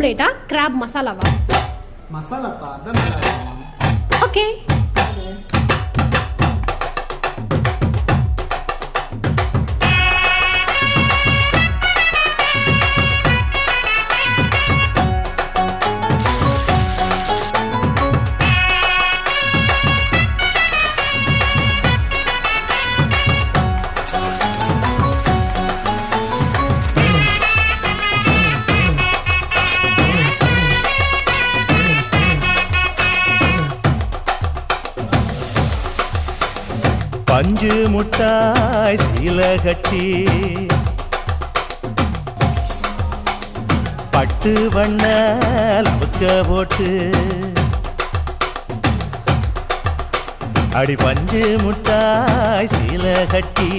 ஆம்லேட்டா graph மசாலாவா? மசாலாப்பா, அதான் நல்லா இருக்கும். ஓகே. பஞ்சு முட்டாய் சீல கட்டி பட்டு வண்ண லவுக்க போட்டு அடி பஞ்சு முட்டாய் சீல கட்டி